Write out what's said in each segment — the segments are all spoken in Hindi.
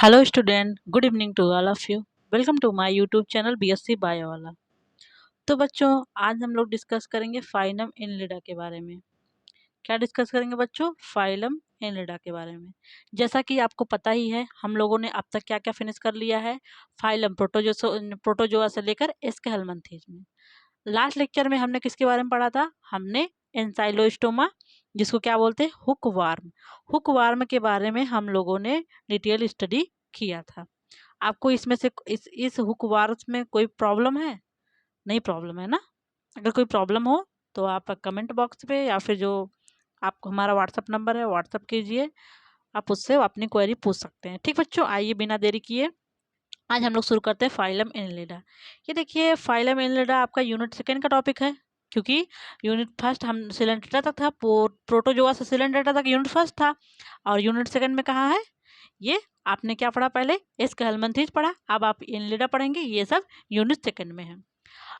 Hello student, good evening to all of you. Welcome to my YouTube channel BSc Bio वाला। तो बच्चों आज हम लोग डिस्कस करेंगे फाइलम एनिलिडा के बारे में। क्या डिस्कस करेंगे बच्चों? फाइलम एनिलिडा के बारे में। जैसा कि आपको पता ही है हम लोगों ने अब तक क्या क्या फिनिश कर लिया है। फाइलम प्रोटोजोआ से लेकर एस्केलमंथीज में। लास्ट लेक्चर में हमने किसके बारे में पढ़ा था? हमने एंसाइलोस्टोमा, जिसको क्या बोलते हैं? हुकवार्म। हुकवार्म के बारे में हम लोगों ने डिटेल स्टडी किया था। आपको इसमें से इस हुकवार्म में कोई प्रॉब्लम है? नहीं प्रॉब्लम है ना? अगर कोई प्रॉब्लम हो तो आप कमेंट बॉक्स पे या फिर जो आपको हमारा व्हाट्सअप नंबर है व्हाट्सअप कीजिए, आप उससे अपनी क्वेरी पूछ सकते हैं। ठीक बच्चों, आइए बिना देरी किए आज हम लोग शुरू करते हैं फाइलम एनिलिडा। ये देखिए फाइलम एनिलिडा आपका यूनिट सेकेंड का टॉपिक है, क्योंकि यूनिट फर्स्ट हम सिलेंड्रेटा तक था, प्रोटोजोआ से सिलेंड्रेटा तक यूनिट फर्स्ट था, और यूनिट सेकेंड में कहाँ है? ये आपने क्या पढ़ा? पहले एस्केलमंथीज पढ़ा, अब आप एनिलिडा पढ़ेंगे। ये सब यूनिट सेकेंड में है।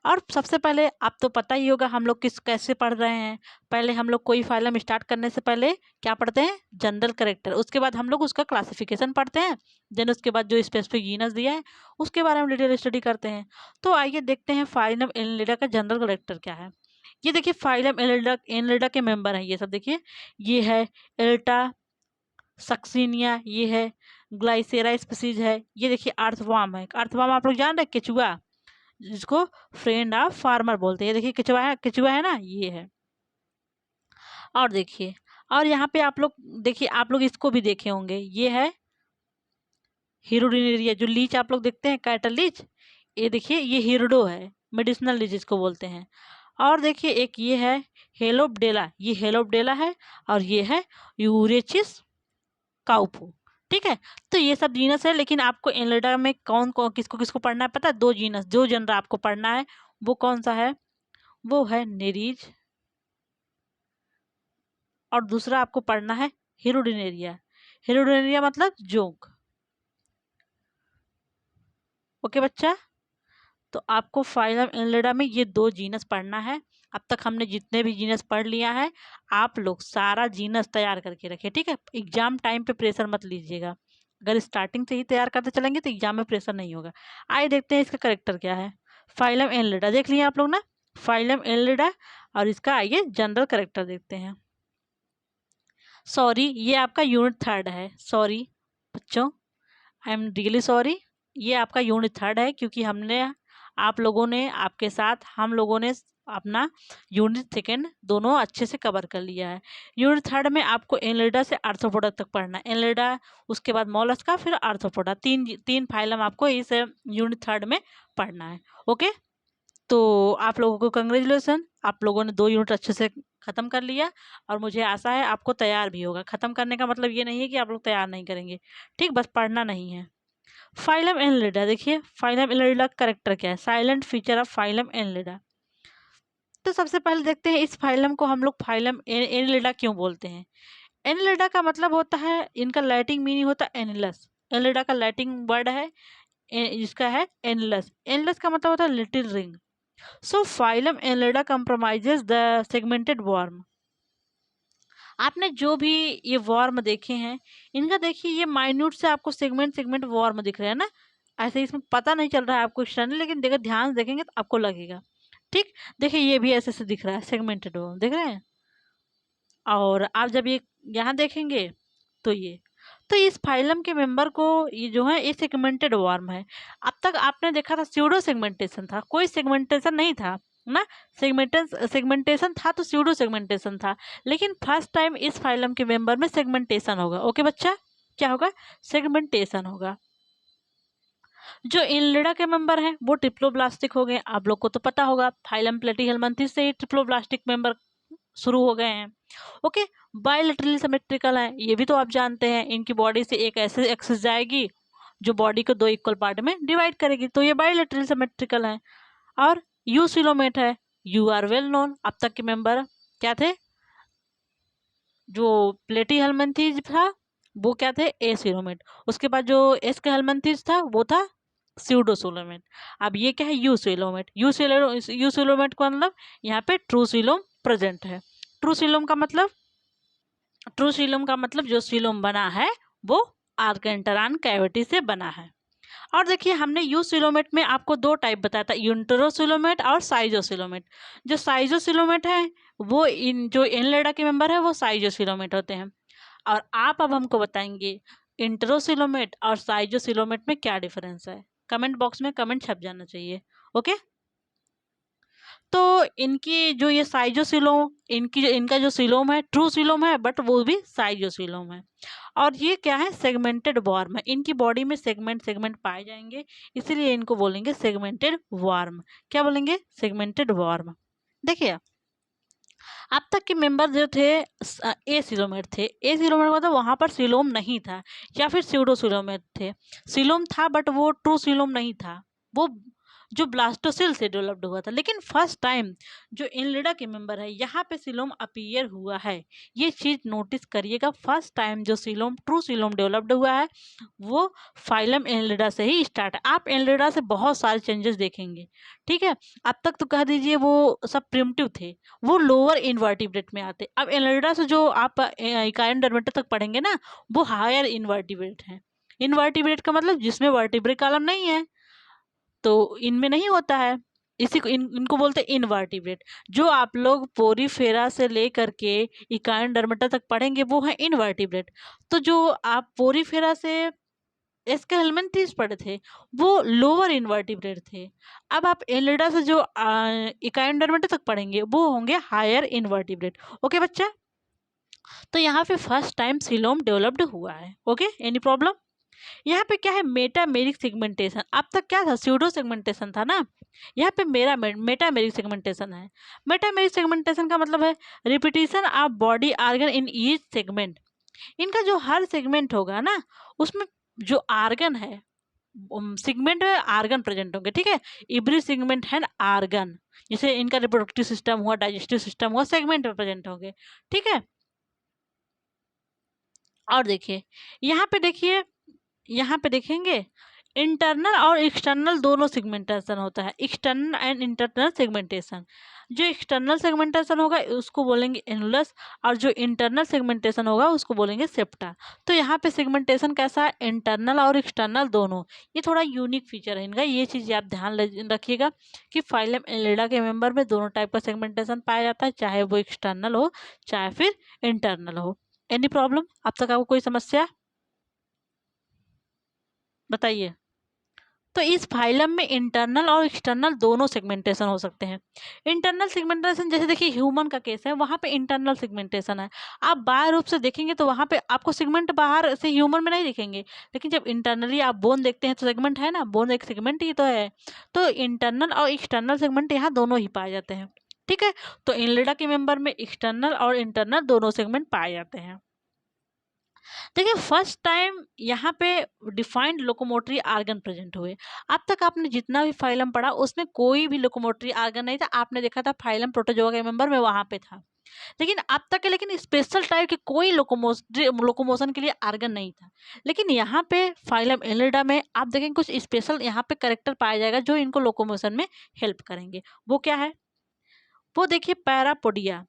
और सबसे पहले आप तो पता ही होगा हम लोग कैसे पढ़ रहे हैं। पहले हम लोग कोई फाइलम स्टार्ट करने से पहले क्या पढ़ते हैं? General character. उसके बाद हम लोग उसका क्लासिफिकेशन पढ़ते हैं। देन उसके बाद जो स्पेसिफिक जीनस दिया है उसके बारे में डिटेल स्टडी करते हैं। तो आइए देखते हैं फाइलम एनिलिडा का जनरल कैरेक्टर क्या है। ये देखिए फाइलम एनिलिडा के मेंबर हैं ये सब। देखिए ये है एल्टा सक्सिनिया, ये है ग्लाइसेरा स्पीसीज है। ये देखिए अर्थवर्म है। अर्थवर्म आप लोग जान रहे हैं? केचुआ, जिसको फ्रेंड ऑफ फार्मर बोलते हैं। देखिए केचुआ है ना, ये है। और देखिए, और यहाँ पे आप लोग देखिए, आप लोग इसको भी देखे होंगे, ये है हिरुडिनेरिया। जो लीच आप लोग देखते हैं, कैटल लीच, ये देखिए ये हिरडो है, मेडिसिनल लीच इसको बोलते हैं। और देखिए एक ये है हेलोपडेला, ये हेलोपडेला है, और ये है यूरेचिस काउपो। ठीक है, तो ये सब जीनस है। लेकिन आपको एनिलिडा में कौन कौन किसको किसको पढ़ना है पता है? दो जीनस, जो जनरा आपको पढ़ना है वो कौन सा है? वो है नेरीज, और दूसरा आपको पढ़ना है हिरुडिनेरिया। हिरुडिनेरिया मतलब जोंक। ओके बच्चा, तो आपको फाइलम एनिलिडा में ये दो जीनस पढ़ना है। अब तक हमने जितने भी जीनस पढ़ लिया है आप लोग सारा जीनस तैयार करके रखे। ठीक है, एग्जाम टाइम पे प्रेशर मत लीजिएगा। अगर स्टार्टिंग से ही तैयार करते चलेंगे तो एग्जाम में प्रेशर नहीं होगा। आइए देखते हैं इसका करेक्टर क्या है। फाइलम एनिलिडा देख लिया आप लोग ना, फाइलम एनिलिडा। और इसका आइए जनरल करेक्टर देखते हैं। सॉरी, ये आपका यूनिट थर्ड है। सॉरी बच्चों, आई एम रियली सॉरी। ये आपका यूनिट थर्ड है, क्योंकि हमने आप लोगों ने आपके साथ हम लोगों ने अपना यूनिट सेकेंड दोनों अच्छे से कवर कर लिया है। यूनिट थर्ड में आपको एनिलिडा से आर्थ्रोपोडा तक पढ़ना है। एनिलिडा, उसके बाद मोलस्का, फिर आर्थ्रोपोडा, तीन तीन फाइलम आपको इस यूनिट थर्ड में पढ़ना है। ओके, तो आप लोगों को कंग्रेचुलेसन, आप लोगों ने दो यूनिट अच्छे से ख़त्म कर लिया, और मुझे आशा है आपको तैयार भी होगा। ख़त्म करने का मतलब ये नहीं है कि आप लोग तैयार नहीं करेंगे। ठीक, बस पढ़ना नहीं है। फाइलम एनिलिडा देखिए, फाइलम एनिलिडा का करेक्टर क्या है? Silent feature of phylum Annelida. तो सबसे पहले देखते हैं इस फाइलम को हम लोग फाइलम एनिलिडा क्यों बोलते हैं। एनिलिडा का मतलब होता है, इनका लैटिन मीनिंग होता है एनिलस। एनिलिडा का लैटिन वर्ड है जिसका है एनिलस। एनिलस का मतलब होता है little ring. So phylum Annelida compromises the segmented worm. आपने जो भी ये वर्म देखे हैं, इनका देखिए ये माइन्यूट से आपको सेगमेंट सेगमेंट वर्म दिख रहे हैं ना। ऐसे इसमें पता नहीं चल रहा है आपको एक्सटर्नली, लेकिन देखिए ध्यान से देखेंगे तो आपको लगेगा। ठीक, देखिए ये भी ऐसे ऐसे दिख रहा है, सेगमेंटेड वर्म देख रहे हैं। और आप जब ये यहाँ देखेंगे तो ये, तो इस फाइलम के मेंबर को ये जो है ये सेगमेंटेड वर्म है। अब तक आपने देखा था स्यूडो सेगमेंटेशन था, कोई सेगमेंटेशन नहीं था ना। सेगमेंटेशन था तो स्यूडो सेगमेंटेशन था। लेकिन फर्स्ट टाइम इस फाइलम के मेंबर में सेगमेंटेशन होगा। ओके बच्चा, क्या होगा? सेगमेंटेशन होगा। जो एनिलिडा के मेंबर हैं वो ट्रिप्लोब्लास्टिक हो गए। आप लोग को तो पता होगा फाइलम प्लेटीहेल्मिन्थेस से ही ट्रिप्लोब्लास्टिक मेंबर शुरू हो गए हैं। ओके, बायलैटरली सिमेट्रिकल है, ये भी तो आप जानते हैं। इनकी बॉडी से एक ऐसे एक्सिस जाएगी जो बॉडी को दो इक्वल पार्ट में डिवाइड करेगी, तो ये बायलैटरली सिमेट्रिकल है। और यूसिलोमेट है, यू आर वेल नोन। अब तक के मेंबर क्या थे? जो प्लेटीहेल्मिन्थेस था वो क्या थे? एसिलोमेट। उसके बाद जो एस्केहेल्मिन्थेस था वो था स्यूडोसिलोमेट। अब ये क्या है? यूसिलोमेट। यूसिलोमेट का मतलब यहाँ पे ट्रूसिलोम प्रेजेंट है। ट्रूसिलोम का मतलब, ट्रूसिलोम का मतलब जो सिलोम बना है वो आर्केंटरान कैविटी से बना है। और देखिए हमने यूसिलोमेट में आपको दो टाइप बताया था, यूंटरोसिलोमेट और साइजोसिलोमेट। जो साइजोसिलोमेट है वो जो एनलेडा के मेंबर है वो साइजोसिलोमेट होते हैं। और आप अब हमको बताएंगे इंटरोसिलोमेट और साइजोसिलोमेट में क्या डिफरेंस है। कमेंट बॉक्स में कमेंट छप जाना चाहिए। ओके, तो इनकी जो ये साइजोसिलोम, इनका जो सिलोम है ट्रू सिलोम है, बट वो भी साइजोसिलोम है। और ये क्या है, सेगमेंटेड वार्म है। इनकी बॉडी में सेगमेंट सेगमेंट पाए जाएंगे, इसीलिए इनको बोलेंगे सेगमेंटेड वार्म। क्या बोलेंगे, सेगमेंटेड वार्म। देखिए अब तक के मेंबर जो थे ए सिलोमेट थे। ए सिलोमेट मतलब वहाँ पर सिलोम नहीं था, या फिर स्यूडो सिलोमेट थे। सिलोम था बट वो ट्रू सिलोम नहीं था, वो जो ब्लास्टोसिल से डेवलप्ड हुआ था। लेकिन फर्स्ट टाइम जो एनलिडा के मेंबर है यहाँ पे सिलोम अपीयर हुआ है। ये चीज़ नोटिस करिएगा, फर्स्ट टाइम जो सिलोम ट्रू सिलोम डेवलप्ड हुआ है वो फाइलम एनलिडा से ही स्टार्ट है। आप एनलिडा से बहुत सारे चेंजेस देखेंगे, ठीक है। अब तक तो कह दीजिए वो सब प्रिमिटिव थे, वो लोअर इनवर्टिब्रेट में आते। अब एनलिडा से जो आप इकायन डर्मेटा तक पढ़ेंगे ना, वो हायर इनवर्टिब्रेट हैं। इनवर्टिब्रेट का मतलब जिसमें वर्टिब्रेट कॉलम नहीं है, तो इनमें नहीं होता है, इसी को इनको बोलते हैं इनवर्टिब्रेट। जो आप लोग पोरीफेरा से लेकर के इकायन डर्मेटा तक पढ़ेंगे वो है इनवर्टिब्रेट। तो जो आप पोरीफेरा से एस्केल्मेंथीज पढ़े थे वो लोअर इनवर्टिब्रेट थे। अब आप एनलिडा से जो इकायन डर्मेटा तक पढ़ेंगे वो होंगे हायर इनवर्टिब्रेट। ओके बच्चा, तो यहाँ पे फर्स्ट टाइम सिलोम डेवलप्ड हुआ है। Okay, any problem. यहाँ पे क्या है, मेटामेरिक सेगमेंटेशन। अब तक क्या था, स्यूडो सेगमेंटेशन था ना, यहाँ पे मेरा मेटामेरिक सेगमेंटेशन है। मेटामेरिक सेगमेंटेशन का मतलब है repetition of body organ in each segment. इनका जो हर सेगमेंट होगा ना उसमें जो आर्गन है, सेगमेंट में आर्गन प्रेजेंट होंगे, ठीक है। एवरी सेगमेंट है आर्गन, जैसे इनका रिप्रोडक्टिव सिस्टम हुआ, डाइजेस्टिव सिस्टम हुआ, सेगमेंट में प्रेजेंट होंगे, ठीक है। और देखिए यहाँ पे देखिए, यहाँ पे देखेंगे इंटरनल और एक्सटर्नल दोनों सेगमेंटेशन होता है, एक्सटर्नल एंड इंटरनल सेगमेंटेशन। जो एक्सटर्नल सेगमेंटेशन होगा उसको बोलेंगे एनुलस, और जो इंटरनल सेगमेंटेशन होगा उसको बोलेंगे सेप्टा। तो यहाँ पे सेगमेंटेशन कैसा है, इंटरनल और एक्सटर्नल दोनों। ये थोड़ा यूनिक फीचर है इनका, ये चीज़ आप ध्यान रखिएगा कि फाइलम एनलिडा के मेंबर में दोनों टाइप का सेगमेंटेशन पाया जाता है, चाहे वो एक्सटर्नल हो चाहे फिर इंटरनल हो। एनी प्रॉब्लम, अब तक आपको कोई समस्या बताइए। तो इस फाइलम में इंटरनल और एक्सटर्नल दोनों सेगमेंटेशन हो सकते हैं। इंटरनल सेगमेंटेशन जैसे देखिए ह्यूमन का केस है, वहाँ पे इंटरनल सेगमेंटेशन है। आप बाहर रूप से देखेंगे तो वहाँ पे आपको सेगमेंट बाहर से ह्यूमन में नहीं दिखेंगे, लेकिन जब इंटरनली आप बोन देखते हैं तो सेगमेंट है ना, बोन एक सेगमेंट ही तो है। तो इंटरनल और एक्सटर्नल सेगमेंट यहाँ दोनों ही पाए जाते हैं, ठीक है। तो एनलिडा के मेंबर में एक्सटर्नल और इंटरनल दोनों सेगमेंट पाए जाते हैं। देखिए फर्स्ट टाइम यहाँ पे डिफाइंड लोकोमोटरी आर्गन प्रेजेंट हुए। अब तक आपने जितना भी फाइलम पढ़ा उसमें कोई भी लोकोमोटरी आर्गन नहीं था। आपने देखा था फाइलम प्रोटोजोआ के मेंबर में वहाँ पे था, लेकिन अब तक के लेकिन स्पेशल टाइप के कोई लोकोमोशन के लिए आर्गन नहीं था। लेकिन यहाँ पे फाइलम एनलिडा में आप देखेंगे कुछ स्पेशल यहाँ पे करेक्टर पाया जाएगा जो इनको लोकोमोशन में हेल्प करेंगे। वो क्या है, वो देखिए पैरापोडिया।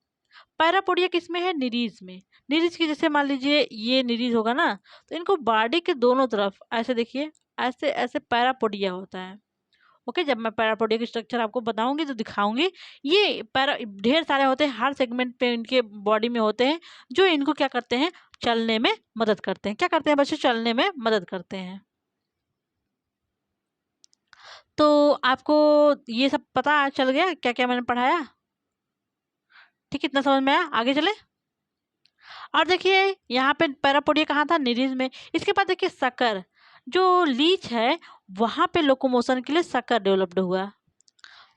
पैरापोडिया किस में है, निरीज में। निरीज की जैसे मान लीजिए ये निरीज होगा ना, तो इनको बॉडी के दोनों तरफ ऐसे देखिए, ऐसे ऐसे पैरापोडिया होता है। ओके, जब मैं पैरापोडिया की स्ट्रक्चर आपको बताऊंगी तो दिखाऊंगी। ये पैरा ढेर सारे होते हैं, हर सेगमेंट पे इनके बॉडी में होते हैं, जो इनको क्या करते हैं, चलने में मदद करते हैं। क्या करते हैं बच्चे, चलने में मदद करते हैं। तो आपको ये सब पता चल गया क्या क्या मैंने पढ़ाया, ठीक, इतना समझ में आया, आगे चले। और देखिए यहाँ पे पैरापोडिया कहाँ था, निरीज में। इसके बाद देखिए सकर, जो लीच है वहाँ पे लोकोमोशन के लिए सकर डेवलप्ड हुआ।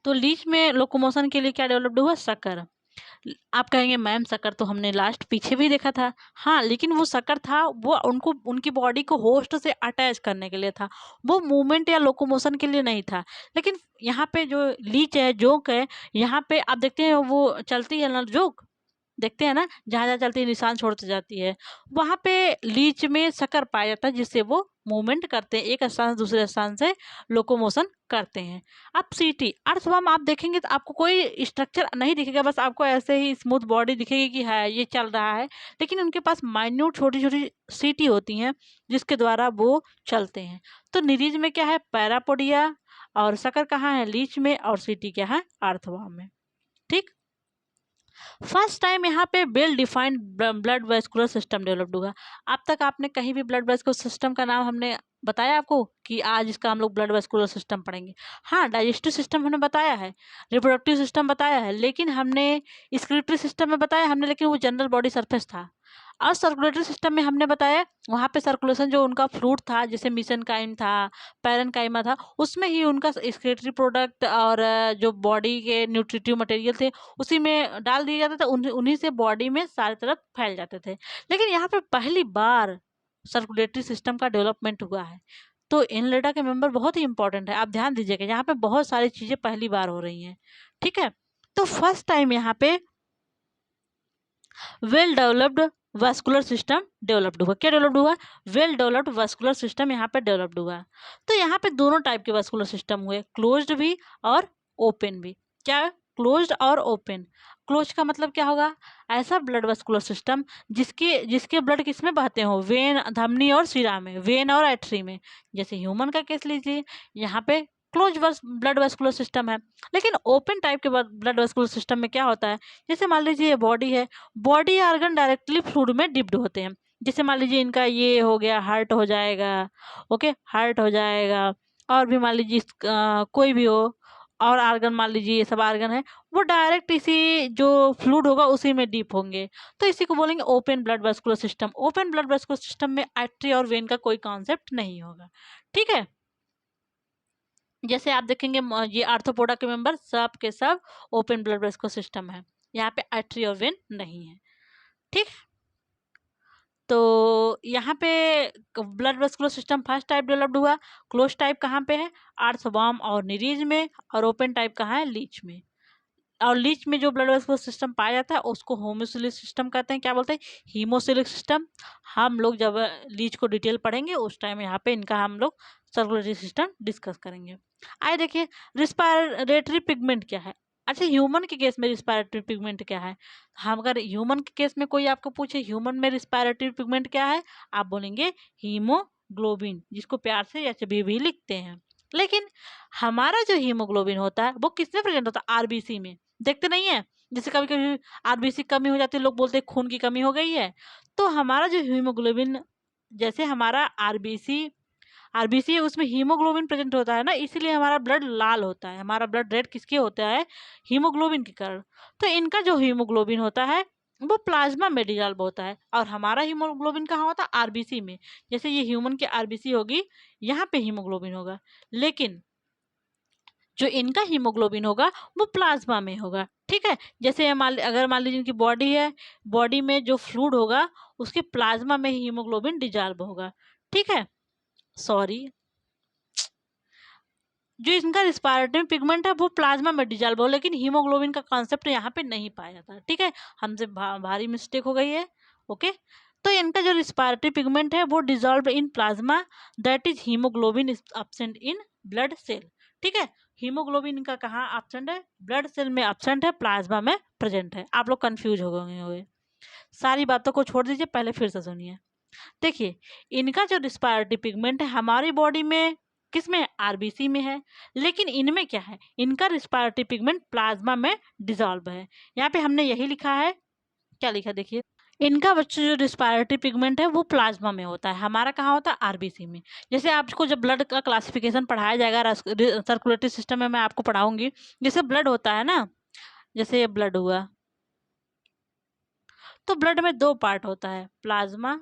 तो लीच में लोकोमोशन के लिए क्या डेवलप्ड हुआ, सकर। आप कहेंगे मैम सकर तो हमने लास्ट पीछे भी देखा था। हाँ, लेकिन वो सकर था वो उनको उनकी बॉडी को होस्ट से अटैच करने के लिए था, वो मूवमेंट या लोकोमोशन के लिए नहीं था। लेकिन यहाँ पे जो लीच है, जोक है, यहाँ पे आप देखते हैं वो चलती है ना जोक, देखते हैं ना, जहाँ जहाँ चलती है निशान छोड़ते जाती है, वहाँ पे लीच में शक्कर पाया जाता है, जिससे वो मूवमेंट करते हैं, एक स्थान से दूसरे स्थान से लोकोमोशन करते हैं। अब सीटी अर्थवर्म आप देखेंगे तो आपको कोई स्ट्रक्चर नहीं दिखेगा, बस आपको ऐसे ही स्मूथ बॉडी दिखेगी कि है ये चल रहा है, लेकिन उनके पास माइन्यूट छोटी छोटी सीटी होती हैं जिसके द्वारा वो चलते हैं। तो निरीज में क्या है, पैरापोडिया, और शक्कर कहाँ है, लीच में, और सीटी क्या है, अर्थवर्म में। ठीक, फर्स्ट टाइम यहाँ पे well defined blood vascular system developed हुआ। अब तक आपने कहीं भी ब्लड वेस्कुलर सिस्टम का नाम हमने बताया आपको कि आज इसका हम लोग ब्लड वेस्कुलर सिस्टम पढ़ेंगे? हाँ, डाइजेस्टिव सिस्टम हमने बताया है, रिप्रोडक्टिव सिस्टम बताया है, लेकिन हमने स्क्रिप्टरी सिस्टम में बताया हमने, लेकिन वो जनरल बॉडी सरफेस था। और सर्कुलेटरी सिस्टम में हमने बताया वहाँ पे सर्कुलेशन जो उनका फ्लूइड था, जैसे मीसेनकाइम था, पैरेनकाइमा था, उसमें ही उनका एक्सक्रीटरी प्रोडक्ट और जो बॉडी के न्यूट्रिटिव मटेरियल थे उसी में डाल दिए जाते थे, उन्हीं से बॉडी में सारी तरफ फैल जाते थे। लेकिन यहाँ पे पहली बार सर्कुलेटरी सिस्टम का डेवलपमेंट हुआ है। तो इनलेटा के मेंबर बहुत ही इंपॉर्टेंट है, आप ध्यान दीजिएगा, यहाँ पे बहुत सारी चीज़ें पहली बार हो रही हैं। ठीक है, तो फर्स्ट टाइम यहाँ पे well developed vascular system developed हुआ। क्या डेवलप्ड हुआ, वेल डेवलप्ड वास्कुलर सिस्टम यहाँ पे डेवलप्ड हुआ। तो यहाँ पे दोनों टाइप के वास्कुलर सिस्टम हुए, क्लोज्ड भी और ओपन भी। क्या, क्लोज्ड और ओपन। क्लोज का मतलब क्या होगा, ऐसा ब्लड वास्कुलर सिस्टम जिसके जिसके ब्लड किस में बहते हो, वेन, धमनी और शिरा में, वेन और आर्टरी में। जैसे ह्यूमन का केस लीजिए, यहाँ पे क्लोज ब्लड वास्कुलर सिस्टम है। लेकिन ओपन टाइप के ब्लड वास्कुलर सिस्टम में क्या होता है, जैसे मान लीजिए ये बॉडी है, बॉडी ऑर्गन डायरेक्टली फ्लूइड में डिप्ड होते हैं। जैसे मान लीजिए इनका ये हो गया, हार्ट हो जाएगा, ओके, हार्ट हो जाएगा, और भी मान लीजिए कोई भी हो, और आर्गन मान लीजिए ये सब आर्गन है, वो डायरेक्ट इसी जो फ्लूइड होगा उसी में डीप होंगे। तो इसी को बोलेंगे open blood vascular system. Open blood vascular system में आर्टरी और वेन का कोई कॉन्सेप्ट नहीं होगा। ठीक है, जैसे आप देखेंगे ये आर्थ्रोपोडा के मेंबर सब के सब ओपन ब्लड वेस्कुलर सिस्टम है, यहाँ पे आर्टरी और वेन नहीं है। ठीक, तो यहाँ पे blood vascular system first type developed हुआ। क्लोज टाइप कहाँ पे है, आर्थ्रोवर्म और निरीज में, और ओपन टाइप कहाँ है, लीच में। और लीच में जो ब्लड वेस्कुलर सिस्टम पाया जाता है उसको होम्योसिलिक सिस्टम कहते हैं। क्या बोलते हैं, हीमोसिलिक सिस्टम। हम लोग जब लीच को डिटेल पढ़ेंगे उस टाइम यहाँ पे इनका हम लोग सर्कुलेटरी सिस्टम डिस्कस करेंगे। आइए देखिए, रिस्पायरेटरी पिगमेंट क्या है। अच्छा, ह्यूमन के केस में रिस्पायरेटरी पिगमेंट क्या है। हम अगर ह्यूमन के केस में कोई आपको पूछे ह्यूमन में रिस्पायरेटरी पिगमेंट क्या है, आप बोलेंगे हीमोग्लोबिन, जिसको प्यार से एचबी भी लिखते हैं। लेकिन हमारा जो हीमोग्लोबिन होता है वो किसमें प्रेजेंट होता है, आरबीसी में। देखते नहीं है, जैसे कभी कभी आरबीसी कमी हो जाती है, लोग बोलते हैं खून की कमी हो गई है। तो हमारा जो हीमोग्लोबिन, जैसे हमारा आरबीसी है उसमें हीमोग्लोबिन प्रेजेंट होता है ना, इसीलिए हमारा ब्लड लाल होता है, हमारा ब्लड रेड किसके होता है, हीमोग्लोबिन के कारण। तो इनका जो हीमोग्लोबिन होता है वो प्लाज्मा में डिजॉल्व होता है, और हमारा हीमोग्लोबिन कहाँ होता है, आरबीसी में। जैसे ये ह्यूमन की आरबीसी होगी, यहाँ पे हीमोग्लोबिन होगा, लेकिन जो इनका हीमोग्लोबिन होगा वो प्लाज्मा में होगा। ठीक है, जैसे अगर मान लीजिए इनकी बॉडी है, बॉडी में जो फ्लूइड होगा उसके प्लाज्मा में हीमोग्लोबिन डिजॉल्व होगा। ठीक है, सॉरी, जो इनका रिस्पायरेटरी पिगमेंट है वो प्लाज्मा में डिजॉल्व हो, लेकिन हीमोग्लोबिन का कॉन्सेप्ट यहाँ पे नहीं पाया जाता। ठीक है, हमसे भारी मिस्टेक हो गई है। ओके, तो इनका जो रिस्पायरेटरी पिगमेंट है वो dissolve in plasma, that is haemoglobin is absent in blood cell. ठीक है, हीमोग्लोबिन इनका कहाँ एब्सेंट है, ब्लड सेल में एब्सेंट है, प्लाज्मा में प्रेजेंट है। आप लोग कंफ्यूज हो गए होंगे, सारी बातों को छोड़ दीजिए, पहले फिर से सुनिए। देखिए, इनका जो रिस्पायरेटरी पिगमेंट है हमारी बॉडी में किसमें, आरबीसी में है, लेकिन इनमें क्या है, इनका रिस्पायरेटरी पिगमेंट प्लाज्मा में डिसॉल्व है। यहाँ पे हमने यही लिखा है, क्या लिखा देखिए, इनका बच्चों जो रिस्पायरेटरी पिगमेंट है वो प्लाज्मा में होता है, हमारा कहाँ होता है, आरबीसी में। जैसे आपको जब ब्लड का क्लासिफिकेशन पढ़ाया जाएगा सर्कुलेटरी सिस्टम में, मैं आपको पढ़ाऊंगी, जैसे ब्लड होता है ना, जैसे ये ब्लड हुआ, तो ब्लड में दो पार्ट होता है, प्लाज्मा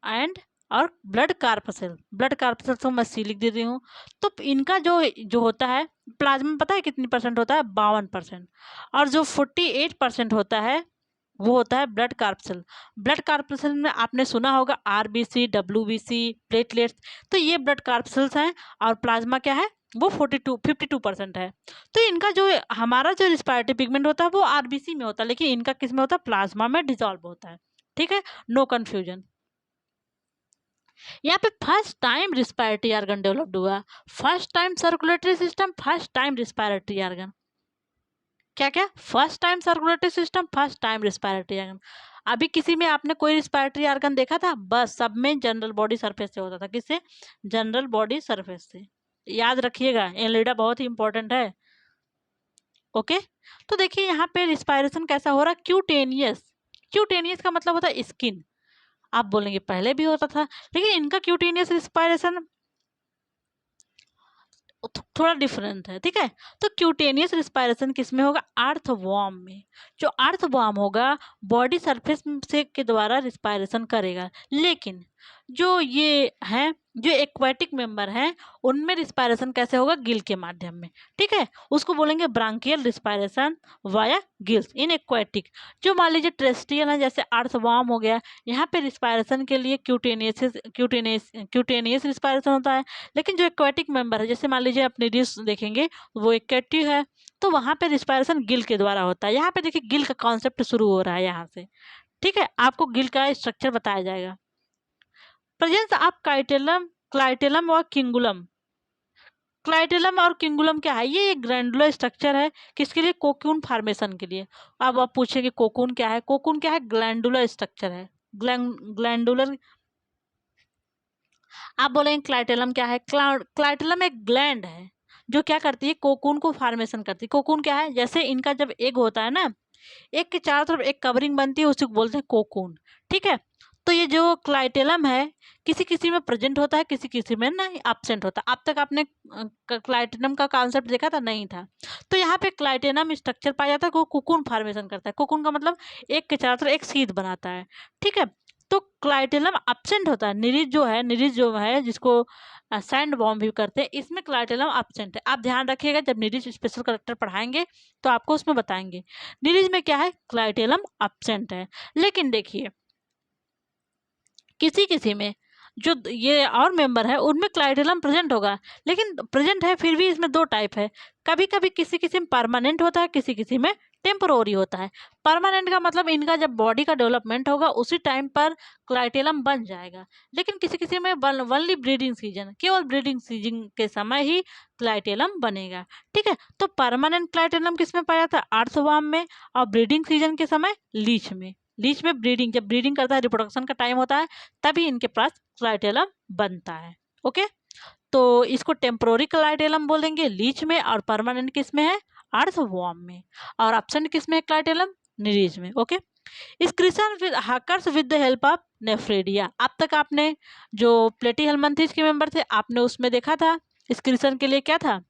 एंड और ब्लड कार्पसेल। ब्लड कार्पसेल तो मैं सी लिख दे रही हूँ। तो इनका जो जो होता है प्लाज्मा में, पता है कितनी परसेंट होता है, 52%। और जो 48% होता है वो होता है ब्लड कार्पसेल। ब्लड कार्पसेल में आपने सुना होगा आरबीसी, डब्ल्यूबीसी, प्लेटलेट्स, तो ये ब्लड कार्पसेल्स हैं। और प्लाज्मा क्या है, वो 52% है। तो इनका जो हमारा जो रिस्पायरेटरी पिगमेंट होता है वो आरबीसी में होता है, लेकिन इनका किस में होता है, प्लाज्मा में डिजॉल्व होता है। ठीक है, नो कंफ्यूजन। यहाँ पे first time respiratory organ developed हुआ, first time circulatory system, first time respiratory organ. क्या क्या, first time circulatory system, first time respiratory organ. अभी किसी में आपने कोई रिस्पायरेटरी ऑर्गन देखा था? बस सब में जनरल बॉडी सरफेस से होता था। किससे? जनरल बॉडी सरफेस से। याद रखिएगा, एनलिडा बहुत ही इंपॉर्टेंट है। ओके, तो देखिए यहाँ पे रिस्पायरेशन कैसा हो रहा है, क्यूटेनियस। क्यूटेनियस का मतलब होता है स्किन। आप बोलेंगे पहले भी होता था, लेकिन इनका क्यूटेनियस रिस्पायरेशन थोड़ा डिफरेंट है। ठीक है, तो क्यूटेनियस रिस्पायरेशन किस में होगा, अर्थवॉर्म में। जो अर्थवॉर्म होगा बॉडी सरफेस से के द्वारा रिस्पायरेशन करेगा, लेकिन जो ये हैं, जो एक्वाटिक मेंबर हैं, उनमें रिस्पायरेशन कैसे होगा, गिल के माध्यम में। ठीक है, उसको बोलेंगे branchial respiration via gills in aquatic. जो मान लीजिए टेरेस्ट्रियल है, जैसे अर्थवॉर्म हो गया, यहाँ पे रिस्पायरेशन के लिए क्यूटेनियस रिस्पायरेशन होता है। लेकिन जो एक्वाटिक मेंबर है, जैसे मान लीजिए अपने डिश देखेंगे वो एक्वेटिव है, तो वहाँ पे रिस्पायरेशन गिल के द्वारा होता है। यहाँ पे देखिए गिल का कॉन्सेप्ट शुरू हो रहा है यहाँ से। ठीक है, आपको गिल का स्ट्रक्चर बताया जाएगा। प्रेजेंस ऑफ क्लाइटेलम और किंगुलम। क्लाइटेलम और किंगुलम क्या है, ये एक ग्रैंडुलर स्ट्रक्चर है। किसके लिए? कोकून फॉर्मेशन के लिए। अब आप पूछेंगे कोकून क्या है? कोकून क्या है? ग्लैंडुलर स्ट्रक्चर है। ग्लैंडुलर। आप बोलेंगे क्लाइटेलम क्या है? क्लाइटेलम एक ग्लैंड है जो क्या करती है, कोकून को फॉर्मेशन करती है। कोकून क्या है, जैसे इनका जब एग होता है ना, एग के चारों तरफ एक कवरिंग बनती है, उसी को बोलते हैं कोकून। ठीक है, तो ये जो क्लाइटेलम है, किसी किसी में प्रेजेंट होता है, किसी किसी में नहीं एब्सेंट होता है। अब तक आपने क्लाइटेलम का कॉन्सेप्ट देखा था? नहीं था। तो यहाँ पे क्लाइटेलम स्ट्रक्चर पाया जाता है, वो कोकून फॉर्मेशन करता है। कोकून का मतलब एक के चारों तरफ एक सीध बनाता है। ठीक है, तो क्लाइटेलम एब्सेंट होता है। निरिज जो है जिसको सैंड बॉम्ब भी करते हैं, इसमें क्लाइटेलम एब्सेंट है। आप ध्यान रखिएगा, जब निरिज स्पेशल करेक्टर पढ़ाएंगे तो आपको उसमें बताएंगे। निरिज में क्या है, क्लाइटेलम एब्सेंट है। लेकिन देखिए किसी किसी में जो ये और मेंबर है उनमें क्लाइटेलम प्रेजेंट होगा, लेकिन प्रेजेंट है फिर भी इसमें दो टाइप है। कभी कभी किसी किसी में परमानेंट होता है, किसी किसी में टेम्पोररी होता है। परमानेंट का मतलब इनका जब बॉडी का डेवलपमेंट होगा उसी टाइम पर क्लाइटेलम बन जाएगा। लेकिन किसी किसी में ओनली ब्रीडिंग सीजन, केवल ब्रीडिंग सीजन के समय ही क्लाइटेलम बनेगा। ठीक है, तो परमानेंट क्लाइटेलम किस में पाया जाता है, अर्थवर्म में, और ब्रीडिंग सीजन के समय लीच में। लीच में ब्रीडिंग, जब ब्रीडिंग करता है, रिप्रोडक्शन का टाइम होता है, तभी इनके पास क्लाइटेलम बनता है। ओके, तो इसको टेम्पोररी क्लाइटेलम बोलेंगे लीच में, और परमानेंट किस में है, अर्थवॉर्म में, और एब्सेंट किस में है, क्लाइटेलम निरीज में। Okay, excretion with hackers with the help of nephridia. अब तक आपने जो प्लेटीहेल्मिन्थेस के मेंबर थे, आपने उसमें देखा था एक्सक्रीशन के लिए क्या था,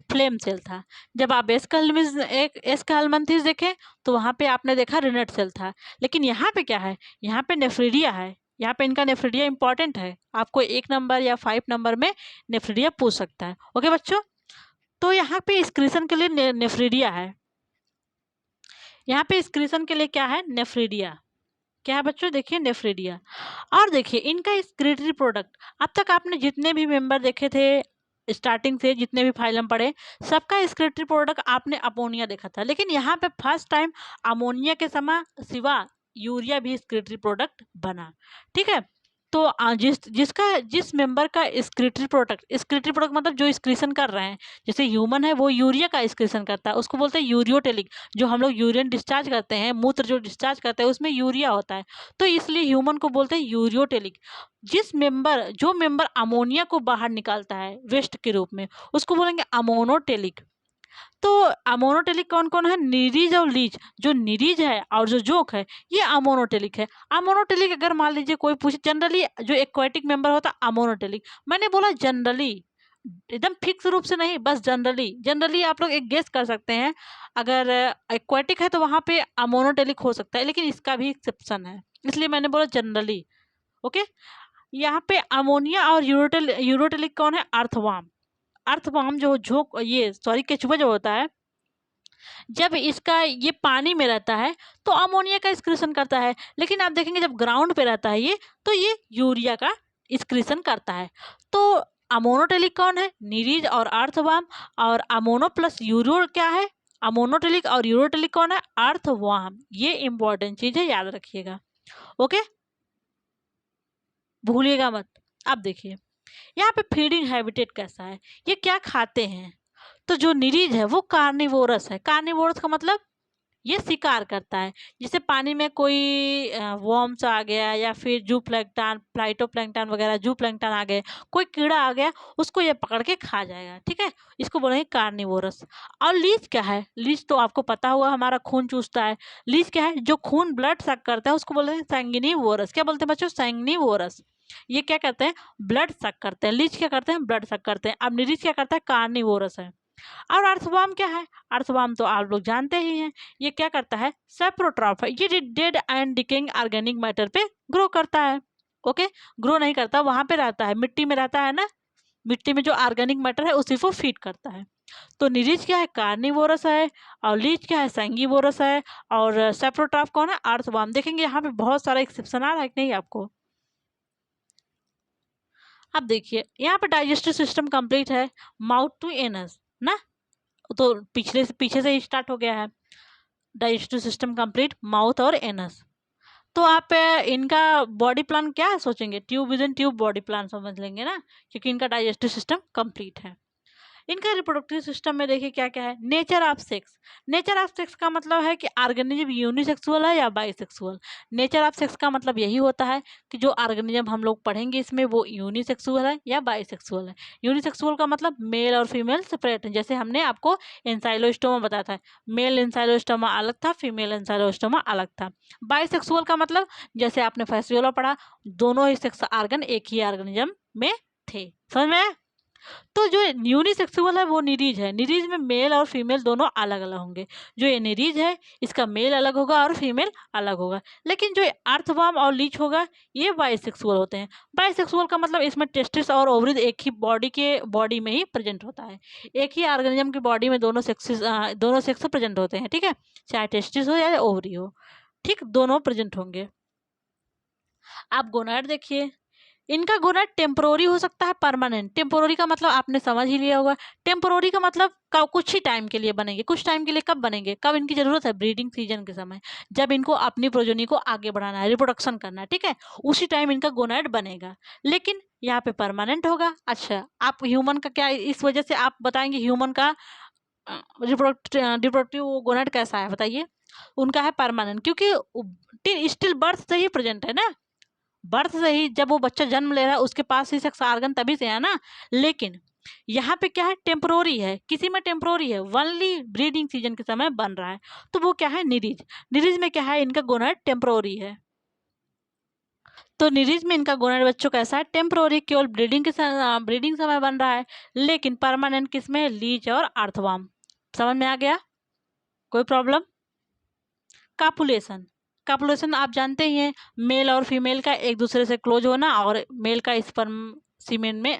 फ्लेम सेल था। जब आप एस्केल्मंथिस देखें तो वहाँ पे आपने देखा रिनेट सेल था। लेकिन यहाँ पे क्या है, यहाँ पे नेफ्रीडिया है। यहाँ पे इनका नेफ्रीडिया इंपॉर्टेंट है, आपको 1 नंबर या 5 नंबर में नेफ्रीडिया पूछ सकता है। ओके बच्चों, तो यहाँ पे एक्सक्रीशन के लिए नेफ्रीडिया है। यहाँ पे एक्सक्रीशन के लिए क्या है, नेफ्रीडिया। क्या है बच्चों, देखिए नेफ्रीडिया। और देखिए इनका एक्सक्रीटरी प्रोडक्ट, अब तक आपने जितने भी मेंबर देखे थे, स्टार्टिंग से जितने भी फाइलम पढ़े, सबका एक्सक्रीटरी प्रोडक्ट आपने अमोनिया देखा था। लेकिन यहाँ पे फर्स्ट टाइम अमोनिया के समय सिवा यूरिया भी एक्सक्रीटरी प्रोडक्ट बना। ठीक है, तो जिस मेंबर का एक्सक्रीटरी प्रोडक्ट मतलब जो एक्सक्रीशन कर रहे हैं, जैसे ह्यूमन है वो यूरिया का एक्सक्रीशन करता है, उसको बोलते हैं यूरियोटेलिक। जो हम लोग यूरिन डिस्चार्ज करते हैं, मूत्र जो डिस्चार्ज करते हैं, उसमें यूरिया होता है, तो इसलिए ह्यूमन को बोलते हैं यूरियोटेलिक। जो मेंबर अमोनिया को बाहर निकालता है वेस्ट के रूप में, उसको बोलेंगे अमोनोटेलिक। तो अमोनोटेलिक कौन कौन है, निरीज और लीच। जो निरीज है और जो जोक है, ये अमोनोटेलिक है। अमोनोटेलिक अगर मान लीजिए कोई पूछे, जनरली जो एक्वाटिक मेंबर होता है अमोनोटेलिक, मैंने बोला जनरली, एकदम फिक्स रूप से नहीं, बस जनरली। जनरली आप लोग एक गेस कर सकते हैं, अगर एक्वाटिक है तो वहाँ पे अमोनोटेलिक हो सकता है, लेकिन इसका भी एक्सेप्शन है, इसलिए मैंने बोला जनरली। ओके, यहाँ पे अमोनिया और यूरोटेलिक कौन है, अर्थवार्म। अर्थवार्म केचुआ जो होता है, जब इसका ये पानी में रहता है तो अमोनिया का एक्सक्रीशन करता है, लेकिन आप देखेंगे जब ग्राउंड पे रहता है ये, तो ये यूरिया का एक्सक्रीशन करता है। तो अमोनोटेलिक कौन है? निरीज और अर्थवर्म। और अमोनो प्लस यूरो क्या है? अमोनोटेलिक और यूरोटेलिक कौन है? अर्थवर्म। ये इंपॉर्टेंट चीज है, याद रखिएगा। ओके, भूलिएगा मत। अब देखिए यहाँ पे फीडिंग हैबिटेट कैसा है, ये क्या खाते हैं? तो जो निरीज है वो कार्निवोरस है। कार्निवोरस का मतलब ये शिकार करता है। जैसे पानी में कोई वर्म्स आ गया या फिर जू प्लैंकटन, फ्लाइटोप्लैंकटन वगैरह, जू प्लैंकटन आ गए, कोई कीड़ा आ गया, उसको ये पकड़ के खा जाएगा। ठीक है, इसको बोलेंगे कार्निवोरस। और लीच क्या है? लीच तो आपको पता होगा, हमारा खून चूसता है। लीच क्या है? जो खून ब्लड सक करता है उसको बोलते हैं सैंग्निवोरस। क्या बोलते हैं बच्चों? सैंग्निवोरस। ये क्या करते हैं? ब्लड सक करते हैं। लीच क्या करते हैं? ब्लड सक करते हैं। अब निरीज क्या करता है? कार्निवोरस है। और अर्थवर्म क्या है? अर्थवर्म तो आप लोग जानते ही हैं, ये क्या करता है? सेप्रोट्रॉफ है। ये dead and decaying organic matter पे ग्रो करता है। ओके, ग्रो नहीं करता, वहां पे रहता है, मिट्टी में रहता है ना, मिट्टी में जो ऑर्गेनिक मैटर है उसी को फीड करता है। तो निरीज क्या है? कार्निवोरस है। और लीच क्या है? सैंगिवोरस है। और सेप्रोट्रॉफ कौन है? अर्थवर्म। देखेंगे यहाँ पे बहुत सारा एक्सेप्शन आ रहा है कि नहीं आपको? अब देखिए यहाँ पे डाइजेस्टिव सिस्टम कंप्लीट है, माउथ टू एनस ना, तो पीछे से ही स्टार्ट हो गया है। डाइजेस्टिव सिस्टम कंप्लीट, माउथ और एनस। तो आप इनका बॉडी प्लान क्या सोचेंगे? Tube with in tube body plan समझ लेंगे ना, क्योंकि इनका डाइजेस्टिव सिस्टम कंप्लीट है। इनका रिप्रोडक्टिव सिस्टम में देखिए क्या क्या है। Nature of sex. Nature of sex का मतलब है कि ऑर्गेनिज्म यूनिसेक्सुअल है या बाइसेक्सुअल। नेचर ऑफ सेक्स का मतलब यही होता है कि जो ऑर्गेनिज्म हम लोग पढ़ेंगे इसमें वो यूनिसेक्सुअल है या बाइसेक्सुअल है। यूनिसेक्सुअल का मतलब मेल और फीमेल सेपरेट है, जैसे हमने आपको एंसाइलोस्टोमा बताया था, मेल एंसाइलोस्टोमा अलग था, फीमेल एंसाइलोस्टोमा अलग था। बाइसेक्सुअल का मतलब जैसे आपने फैसियोला पढ़ा, दोनों ही सेक्स ऑर्गन एक ही ऑर्गेनिज्म में थे। समझ में आया? तो जो यूनिसेक्सुअल है वो निरीज है। निरीज में मेल और फीमेल दोनों अलग अलग होंगे। जो ये निरीज है इसका मेल अलग होगा और फीमेल अलग होगा। लेकिन जो अर्थवर्म और लीच होगा ये बाइसेक्सुअल होते हैं। बाइसेक्सुअल का मतलब इसमें टेस्टिस और ओवरीज एक ही बॉडी में ही प्रेजेंट होता है। एक ही ऑर्गेनिज्म की बॉडी में दोनों सेक्स प्रेजेंट होते हैं। ठीक है, चाहे टेस्टिस हो या ओवरी हो, ठीक, दोनों प्रेजेंट होंगे। आप गोनाड देखिए, इनका गोनाड टेम्पोररी हो सकता है, परमानेंट। टेम्पोररी का मतलब आपने समझ ही लिया होगा। टेम्पोररी का मतलब कुछ ही टाइम के लिए बनेंगे। कुछ टाइम के लिए कब बनेंगे? कब इनकी जरूरत है? ब्रीडिंग सीजन के समय, जब इनको अपनी प्रोजनी को आगे बढ़ाना है, रिप्रोडक्शन करना है, ठीक है, उसी टाइम इनका गोनाड बनेगा। लेकिन यहाँ पे परमानेंट होगा। अच्छा, आप ह्यूमन का क्या इस वजह से आप बताएंगे ह्यूमन का रिप्रोडक्टिव गोनाड कैसा है बताइए? उनका है परमानेंट, क्योंकि स्टिल बर्थ से ही प्रेजेंट है ना, बर्थ से ही, जब वो बच्चा जन्म ले रहा है उसके पास ही सेक्स ऑर्गन तभी से है ना। लेकिन यहाँ पे क्या है? टेम्पोररी है। किसी में टेम्पोररी है, ओनली ब्रीडिंग सीजन के समय बन रहा है, तो वो क्या है? निरीज। निरीज में क्या है? इनका गोनाड टेम्पोररी है। तो निरीज में इनका गोनाड बच्चों कैसा है? टेम्पोररी, केवल ब्रीडिंग समय बन रहा है। लेकिन परमानेंट किसमें? लीच और अर्थवर्म। समझ में आ गया? कोई प्रॉब्लम? कापुलेशन। कापुलेशन आप जानते ही हैं, मेल और फीमेल का एक दूसरे से क्लोज होना और मेल का स्पर्म सीमेन में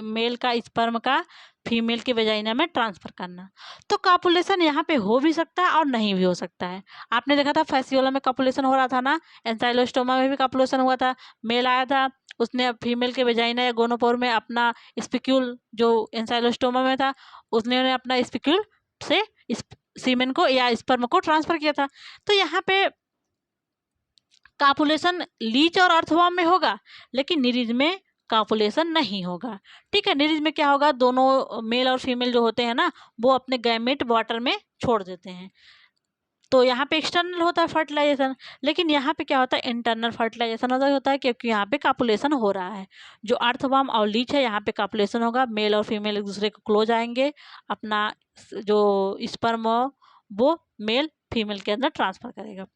मेल का स्पर्म का फीमेल के वेजाइना में ट्रांसफर करना। तो कापुलेशन यहाँ पे हो भी सकता है और नहीं भी हो सकता है। आपने देखा था फैसियोला में कापुलेशन हो रहा था ना, एंसाइलोस्टोमा में भी कापुलेशन हुआ था। मेल आया था, उसने फीमेल के वेजाइना या गोनोपोर में अपना स्पिक्यूल, जो एंसाइलोस्टोमा में था, उसने अपना स्पिक्यूल से सीमेन को या स्पर्म को ट्रांसफर किया था। तो यहाँ पे कापुलेशन लीच और अर्थवर्म में होगा, लेकिन निरीज में कापुलेशन नहीं होगा। ठीक है, निरीज में क्या होगा? दोनों मेल और फीमेल जो होते हैं ना, वो अपने गैमेट वाटर में छोड़ देते हैं। तो यहाँ पे एक्सटर्नल होता है फर्टिलाइजेशन, लेकिन यहाँ पे क्या होता है? इंटरनल फर्टिलाइजेशन होता है, क्योंकि यहाँ पे कापुलेशन हो रहा है। जो अर्थवर्म और लीच है यहाँ पे कापुलेशन होगा, मेल और फीमेल एक दूसरे को क्लोज आएंगे, अपना जो स्पर्म वो मेल फीमेल के अंदर ट्रांसफर करेगा।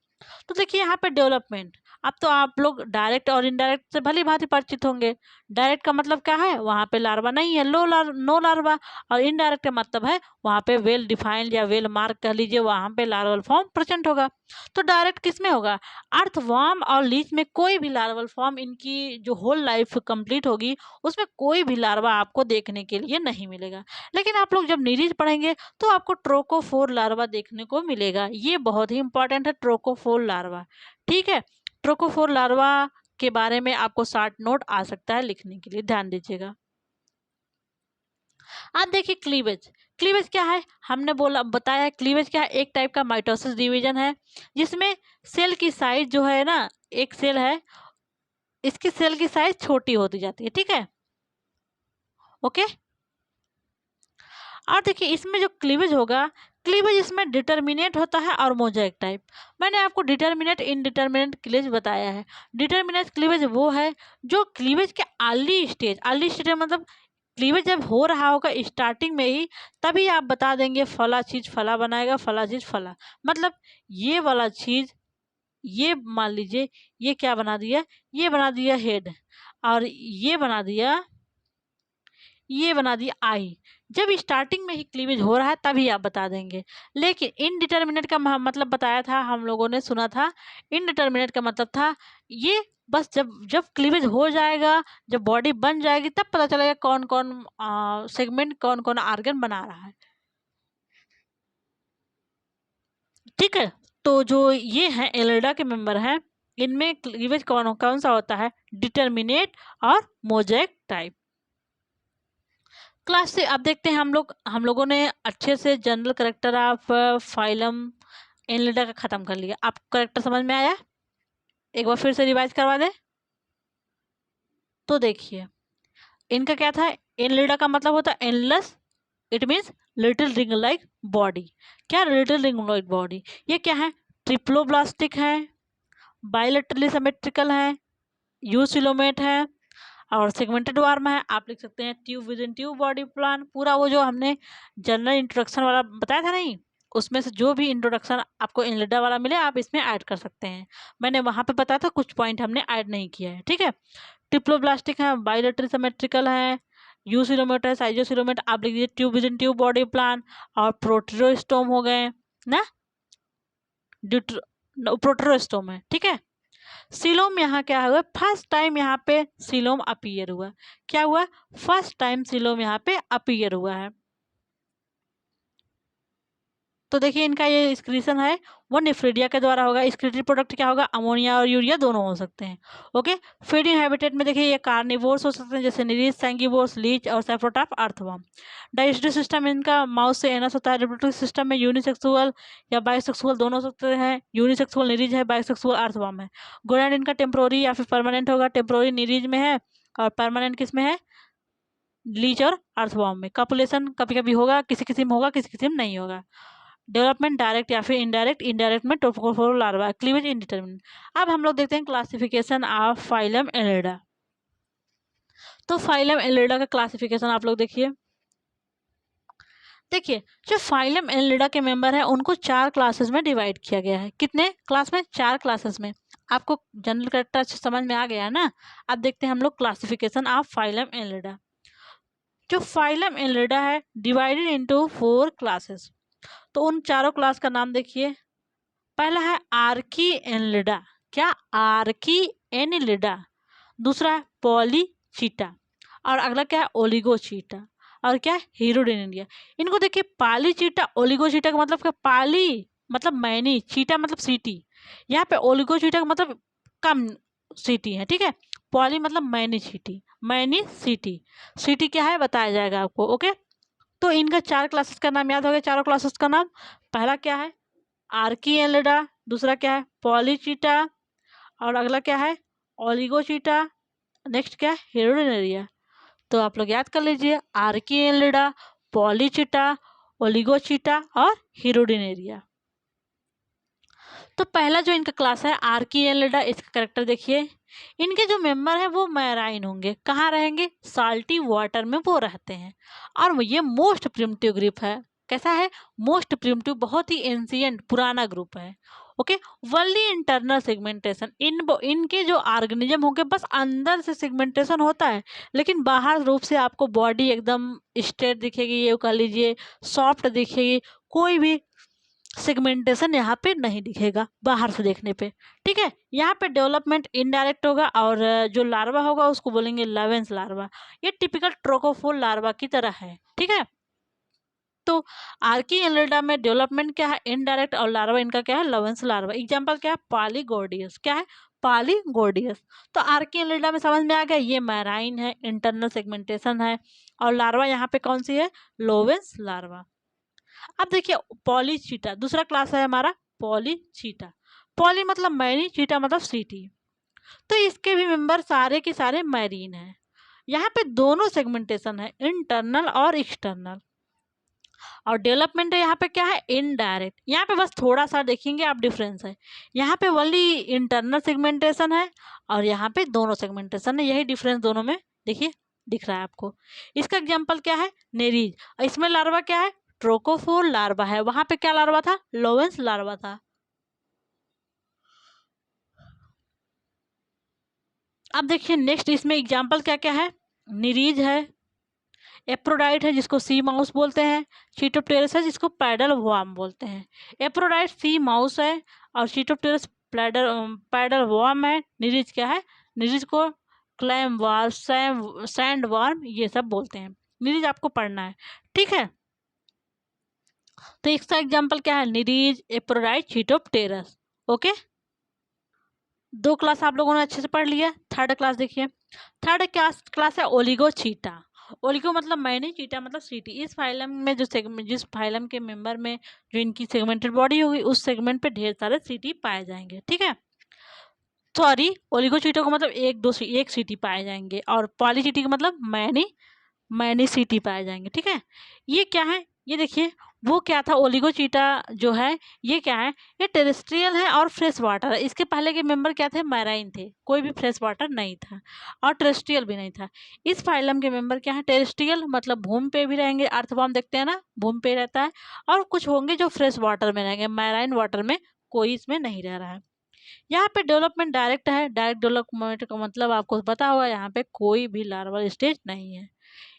तो देखिए यहाँ पे डेवलपमेंट, अब तो आप लोग डायरेक्ट और इनडायरेक्ट से भली भांति परिचित होंगे। डायरेक्ट का मतलब क्या है? वहाँ पे लार्वा नहीं है, नो लार्वा। और इनडायरेक्ट का मतलब है वहाँ पे वेल डिफाइंड या वेल मार्क कह लीजिए, वहाँ पे लार्वल फॉर्म प्रेजेंट होगा। तो डायरेक्ट किस में होगा? अर्थवर्म और लीच में कोई भी लार्वल फॉर्म, इनकी जो होल लाइफ कंप्लीट होगी उसमें कोई भी लार्वा आपको देखने के लिए नहीं मिलेगा। लेकिन आप लोग जब निरीज पढ़ेंगे तो आपको ट्रोकोफोर लार्वा देखने को मिलेगा। ये बहुत ही इंपॉर्टेंट है, ट्रोकोफोर लार्वा। ठीक है, ट्रोकोफोर लार्वा के बारे में आपको शॉर्ट नोट आ सकता है लिखने के लिए, ध्यान दीजिएगा। अब देखिए क्लीवेज, क्लीवेज क्या है, हमने बोला बताया क्लीवेज क्या है, एक टाइप का माइटोसिस डिवीजन है जिसमें सेल की साइज जो है ना, एक सेल है इसकी सेल की साइज छोटी होती जाती है, ठीक है, ओके। और देखिए इसमें जो क्लीवेज होगा, क्लीवेज इसमें डिटर्मिनेट होता है और मोजाइक टाइप। मैंने आपको डिटर्मिनेट इनडिटर्मिनेट क्लीवेज बताया है। डिटर्मिनेट क्लीवेज वो है जो क्लीवेज के अर्ली स्टेज मतलब क्लीवेज जब हो रहा होगा स्टार्टिंग में ही, तभी आप बता देंगे फला चीज फला बनाएगा, फला चीज फला, मतलब ये वाला चीज, ये मान लीजिए ये क्या बना दिया, ये बना दिया हेड, और ये बना दिया आई। जब स्टार्टिंग में ही क्लीवेज हो रहा है तभी आप बता देंगे। लेकिन इनडिटर्मिनेट का मतलब बताया था, हम लोगों ने सुना था, इनडिटर्मिनेट का मतलब था ये बस जब जब क्लीवेज हो जाएगा, जब बॉडी बन जाएगी तब पता चलेगा कौन कौन सेगमेंट, कौन कौन आर्गन बना रहा है, ठीक है। तो जो ये हैं एलिडा के मेंबर हैं, इनमें क्लीवेज कौन कौन सा होता है, डिटर्मिनेट और मोजेक टाइप। क्लास से अब देखते हैं हम लोगों ने अच्छे से general character of phylum Annelida का ख़त्म कर लिया। आपको करेक्टर समझ में आया? एक बार फिर से रिवाइज करवा दें तो देखिए इनका क्या था, एनलिडा का मतलब होता है endless, it means little ring like body. क्या लिटिल रिंग लाइक बॉडी, ये क्या है, ट्रिप्लोब्लास्टिक है, बायलेटरली सिमेट्रिकल है, यूसिलोमेट है और सेगमेंटेड वार्म है। आप लिख सकते हैं tube with in tube body plan, पूरा वो जो हमने जनरल इंट्रोडक्शन वाला बताया था नहीं, उसमें से जो भी इंट्रोडक्शन आपको इनलिडा वाला मिले आप इसमें ऐड कर सकते हैं। मैंने वहाँ पे बताया था, कुछ पॉइंट हमने ऐड नहीं किया है, ठीक है। ट्रिप्लोब्लास्टिक है, बायोलेटरी सिमेट्रिकल है, यूसिलोमेट है, साइजोसिलोमेट, आप लिख दीजिए tube with in tube body plan, और प्रोटेरोस्टोम हो गए ना, प्रोटेरोस्टोम है, ठीक है। सिलोम यहाँ क्या हुआ, फर्स्ट टाइम यहाँ पे सिलोम अपीयर हुआ, क्या हुआ, फर्स्ट टाइम सिलोम यहाँ पे अपीयर हुआ है। तो देखिए इनका ये एक्सक्रीशन है वो निफ्रीडिया के द्वारा होगा। एक्सक्रीटरी प्रोडक्ट क्या होगा, अमोनिया और यूरिया दोनों हो सकते हैं, ओके। फीडिंग हैबिटेट में देखिए ये कार्निवोर्स हो सकते हैं जैसे निरीज, सैंगिवोर्स, लीच और सैप्रोटाफ, अर्थवर्म। डाइजेस्टिव सिस्टम इनका माउस से एनस होता है। रिप्रोडक्टिव सिस्टम में यूनिसेक्सुअल या बायोसेक्सुअल दोनों हो सकते हैं, यूनिसेक्सुअल निरीज है, बायोसेक्सुअल अर्थवर्म है। गोनाड इनका टेम्पोररी या फिर परमानेंट होगा, टेम्पोररी निरीज में है और परमानेंट किस में है, लीच और अर्थवर्म में। कॉपुलेशन कभी कभी होगा, किसी किसी में होगा, किसी किसी में नहीं होगा। डेवलपमेंट डायरेक्ट या फिर इनडायरेक्ट, इनडायरेक्ट में टोकोफोर लार्वा, क्लीवेज इनडिटर्मिनेट। अब हम लोग देखते हैं क्लासिफिकेशन ऑफ फाइलम एलिडा। तो फाइलम एलिडा का क्लासिफिकेशन आप लोग देखिए, जो फाइलम एलिडा के मेंबर हैं उनको 4 क्लासेस में डिवाइड किया गया है। कितने क्लास में, 4 क्लासेस में। आपको जनरल कैरेक्टर समझ में आ गया ना। अब देखते हैं हम लोग क्लासिफिकेशन ऑफ फाइलम एलिडा। जो फाइलम एलिडा है डिवाइडेड इनटू 4 क्लासेस। तो उन चारों क्लास का नाम देखिए। पहला है आर्की एनलिडा, क्या, आर्की एनलिडा। दूसरा है पॉलीचीटा, और अगला क्या है, ओलिगोचीटा, और क्या है, हीरोडेनिडिया। इनको देखिए पालीचीटा, ओलिगोचीटा का मतलब क्या, पाली मतलब मैनी, चीटा मतलब सीटी, यहाँ पे ओलिगोचीटा का मतलब कम सीटी है, ठीक है। पॉली मतलब मैनी चीटी, मैनी सीटी, सीटी क्या है बताया जाएगा आपको, ओके। तो इनका 4 क्लासेस का नाम याद हो गया, चारों क्लासेस का नाम। पहला क्या है, आर्की एनलिडा, दूसरा क्या है, पॉलीचीटा, और अगला क्या है, ओलिगोचीटा, नेक्स्ट क्या है, हेरोडेनेरिया। तो आप लोग याद कर लीजिए, आर्की एनलिडा, पॉलीचीटा, ओलिगोचीटा और हेरोडेनेरिया। तो पहला जो इनका क्लास है आर्की एनलिडा, इसका करेक्टर देखिए। इनके जो मेंबर हैं वो मैराइन होंगे, कहाँ रहेंगे, साल्टी वाटर में वो रहते हैं। और ये मोस्ट प्रिमिटिव ग्रुप है, कैसा है, मोस्ट प्रिमिटिव, बहुत ही एंशिएंट पुराना ग्रुप है, ओके। वनली इंटरनल सेगमेंटेशन, इनके जो ऑर्गेनिज्म होंगे बस अंदर से सेगमेंटेशन होता है, लेकिन बाहर रूप से आपको बॉडी एकदम स्ट्रेट दिखेगी, ये कह लीजिए सॉफ्ट दिखेगी, कोई भी सेगमेंटेशन यहाँ पे नहीं दिखेगा बाहर से देखने पे, ठीक है। यहाँ पे डेवलपमेंट इनडायरेक्ट होगा, और जो लार्वा होगा उसको बोलेंगे लवेंस लार्वा। ये टिपिकल ट्रोकोफोल लार्वा की तरह है, ठीक है। तो आर्की एनलिडा में डेवलपमेंट क्या है, इनडायरेक्ट, और लार्वा इनका क्या है, लवेंस लार्वा। एग्जांपल क्या है, पॉलीगोडियस, क्या है, पॉलीगोडियस। तो आर्कियलिडा में समझ में आ गया, ये मैराइन है, इंटरनल सेगमेंटेशन है, और लार्वा यहाँ पे कौन सी है, लोवेंस लार्वा। अब देखिए पॉलीचीटा दूसरा क्लास है हमारा, पॉलीचीटा। पॉली मतलब मैनी, चीटा मतलब सीटी। तो इसके भी मेंबर सारे के सारे मैरीन हैं। यहाँ पे दोनों सेगमेंटेशन है, इंटरनल और एक्सटर्नल। और डेवलपमेंट है यहाँ पे क्या है, इनडायरेक्ट। यहाँ पे बस थोड़ा सा देखेंगे आप डिफरेंस है, यहाँ पे ओनली इंटरनल सेगमेंटेशन है और यहाँ पे दोनों सेगमेंटेशन है, यही डिफरेंस दोनों में देखिए दिख रहा है आपको। इसका एग्जाम्पल क्या है, नेरीज, इसमें लार्वा क्या है, ट्रोकोफोर लार्वा है, वहां पे क्या लार्वा था, लोवेंस लार्वा था। अब देखिए नेक्स्ट इसमें एग्जाम्पल क्या क्या है, निरीज है, एप्रोडाइट है जिसको सी माउस बोलते हैं, चीटोप्टेरस है जिसको पैडल वॉर्म बोलते हैं। एप्रोडाइट सी माउस है और चीटोप्टेरस पैडल पैडल वॉर्म है। निरीज क्या है, निरीज को क्लैम वार्म, सैंड वार्म ये सब बोलते हैं। निरीज आपको पढ़ना है, ठीक है। तो इसका एग्जाम्पल क्या है, निरीज, एप्रोडाइट, चीटोप्टेरस। ओके, दो क्लास आप लोगों ने अच्छे से पढ़ लिया। थर्ड क्लास देखिए, थर्ड क्लास है ओलिगोचीटा। ओलिगो मतलब मैंने, चीटा मतलब सीटी। इस फाइलम में जो सेगमेंट, जिस फाइलम के मेंबर में जो इनकी सेगमेंटेड बॉडी होगी उस सेगमेंट पे ढेर सारे सीटी पाए जाएंगे, ठीक है। सॉरी, ओलिगोचीटा को मतलब एक सीटी पाए जाएंगे, और पॉलीचीटी का मतलब मैनी सीटी पाए जाएंगे, ठीक है। ये क्या है, ये देखिए वो क्या था, ओलिगोचीटा जो है ये क्या है, ये टेरेस्ट्रियल है और फ्रेश वाटर है। इसके पहले के मेंबर क्या थे, मैराइन थे, कोई भी फ्रेश वाटर नहीं था और टेरेस्ट्रियल भी नहीं था। इस फाइलम के मेंबर क्या है, टेरेस्ट्रियल मतलब भूमि पे भी रहेंगे, अर्थवॉर्म देखते हैं ना भूमि पे रहता है, और कुछ होंगे जो फ्रेश वाटर में रहेंगे, मैराइन वाटर में कोई इसमें नहीं रह रहा है। यहाँ पे डेवलपमेंट डायरेक्ट है, डायरेक्ट डेवलपमेंट का मतलब आपको पता होगा, यहाँ पे कोई भी लार्वल स्टेज नहीं है।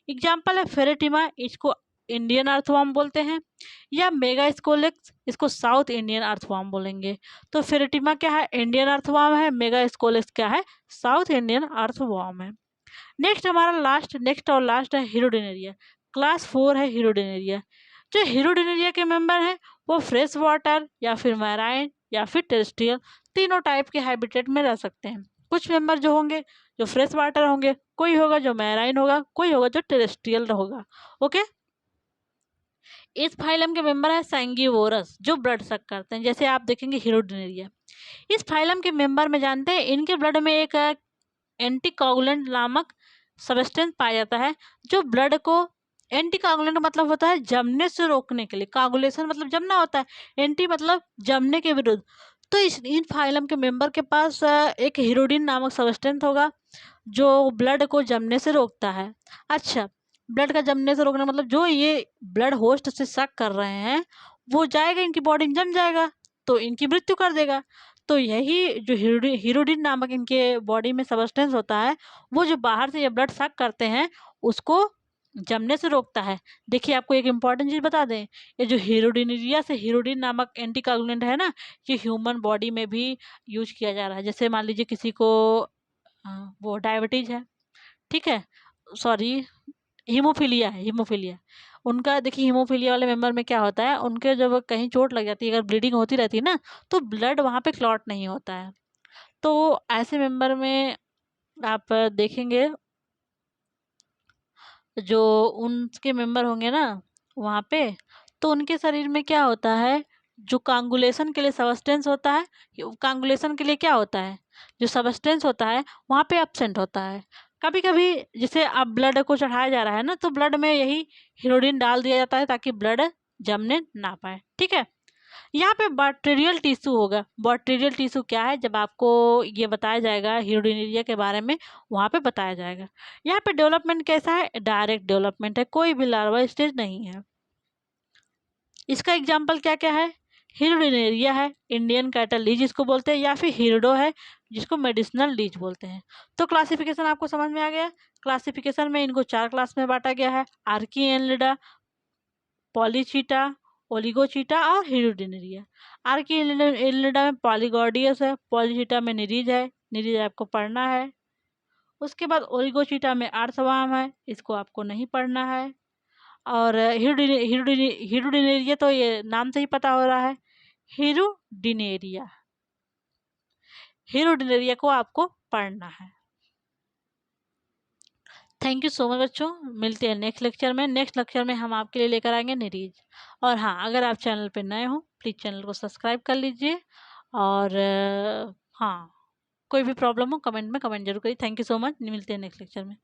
एग्जाम्पल है फेरेटिमा, इसको इंडियन अर्थवर्म बोलते हैं, या मेगा स्कोलेक्स, इसको साउथ इंडियन अर्थवर्म बोलेंगे। तो फेरेटिमा क्या है, इंडियन अर्थवर्म है, मेगा स्कोलेक्स क्या है, साउथ इंडियन अर्थवर्म है। नेक्स्ट और लास्ट है हीरोडिनेरिया। क्लास 4 है हीरोडिनेरिया। जो हीरोडिनेरिया के मेंबर हैं वो फ्रेश वाटर या फिर मैराइन या फिर टेरेस्ट्रियल, तीनों टाइप के हैबिटेट में रह सकते हैं। कुछ मेंबर जो होंगे जो फ्रेश वाटर होंगे, कोई होगा जो मैराइन होगा, कोई होगा जो टेरेस्ट्रियल होगा। ओके, इस फाइलम के मेंबर है सैंगिवोरस जो ब्लड सक करते हैं, जैसे आप देखेंगे हीरोडिनेरिया। इस फाइलम के मेंबर में जानते हैं इनके ब्लड में एक एंटीकोगुलेंट नामक सब्सटेंस पाया जाता है जो ब्लड को, एंटीकोगुलेंट मतलब होता है जमने से रोकने के लिए, कोगुलेशन मतलब जमना होता है, एंटी मतलब जमने के विरुद्ध। तो इन फाइलम के मेंबर के पास एक हीरोडिन नामक सब्सटेंस होगा जो ब्लड को जमने से रोकता है। अच्छा, ब्लड का जमने से रोकना मतलब जो ये ब्लड होस्ट से शक कर रहे हैं वो जाएगा इनकी बॉडी में, जम जाएगा तो इनकी मृत्यु कर देगा। तो यही जो हीरोडिन नामक इनके बॉडी में सब्सटेंस होता है, वो जो बाहर से ये ब्लड सक करते हैं उसको जमने से रोकता है। देखिए आपको एक इम्पॉर्टेंट चीज़ बता दें, ये जो हीरोडिनेरिया से हीरोडिन नामक एंटीकोगुलेंट है ना, ये ह्यूमन बॉडी में भी यूज किया जा रहा है। जैसे मान लीजिए किसी को वो डायबिटीज है, ठीक है, सॉरी हीमोफीलिया है, हीमोफीलिया, उनका देखिए हीमोफीलिया वाले मेंबर में क्या होता है, उनके जब कहीं चोट लग जाती है, अगर ब्लीडिंग होती रहती है ना, तो ब्लड वहाँ पे क्लॉट नहीं होता है। तो ऐसे मेंबर में आप देखेंगे जो उनके मेंबर होंगे ना वहाँ पे, तो उनके शरीर में क्या होता है, जो कांगुलेशन के लिए सबस्टेंस होता है, कांगुलेशन के लिए क्या होता है, जो सबस्टेंस होता है वहाँ पे एब्सेंट होता है। कभी कभी जैसे अब ब्लड को चढ़ाया जा रहा है ना, तो ब्लड में यही हीरोडिन डाल दिया जाता है ताकि ब्लड जमने ना पाए, ठीक है। यहाँ पे बॉर्टेरियल टिश्यू होगा। बॉर्टेरियल टिश्यू क्या है, जब आपको ये बताया जाएगा हीरोडिनेरिया के बारे में, वहाँ पे बताया जाएगा। यहाँ पे डेवलपमेंट कैसा है, डायरेक्ट डेवलपमेंट है, कोई भी लार्वा स्टेज नहीं है। इसका एग्जाम्पल क्या क्या है, हीरोडिनेरिया है, इंडियन कैटल लीच जिसको बोलते हैं, या फिर हिरडो है जिसको मेडिसिनल लीच बोलते हैं। तो क्लासिफिकेशन आपको समझ में आ गया। क्लासिफिकेशन में इनको 4 क्लास में बांटा गया है, आर्किएनलिडा, पॉलीचीटा, ओलिगोचीटा और हीरोडिनेरिया। आर्किएनलिडा में पॉलीगॉडियस है, पॉलीचीटा में निरीज है, निरीज आपको पढ़ना है। उसके बाद ओलिगोचीटा में अर्थवर्म है, इसको आपको नहीं पढ़ना है। और हीरोडिनेरिया तो ये नाम से ही पता हो रहा है, हीरोडिनेरिया। हेरोडिनेरिया को आपको पढ़ना है। थैंक यू सो मच बच्चों, मिलते हैं नेक्स्ट लेक्चर में। नेक्स्ट लेक्चर में हम आपके लिए लेकर आएंगे निरीज। और हाँ, अगर आप चैनल पर नए हो प्लीज़ चैनल को सब्सक्राइब कर लीजिए। और हाँ, कोई भी प्रॉब्लम हो कमेंट में कमेंट जरूर करिए। थैंक यू सो मच, मिलते हैं नेक्स्ट लेक्चर में।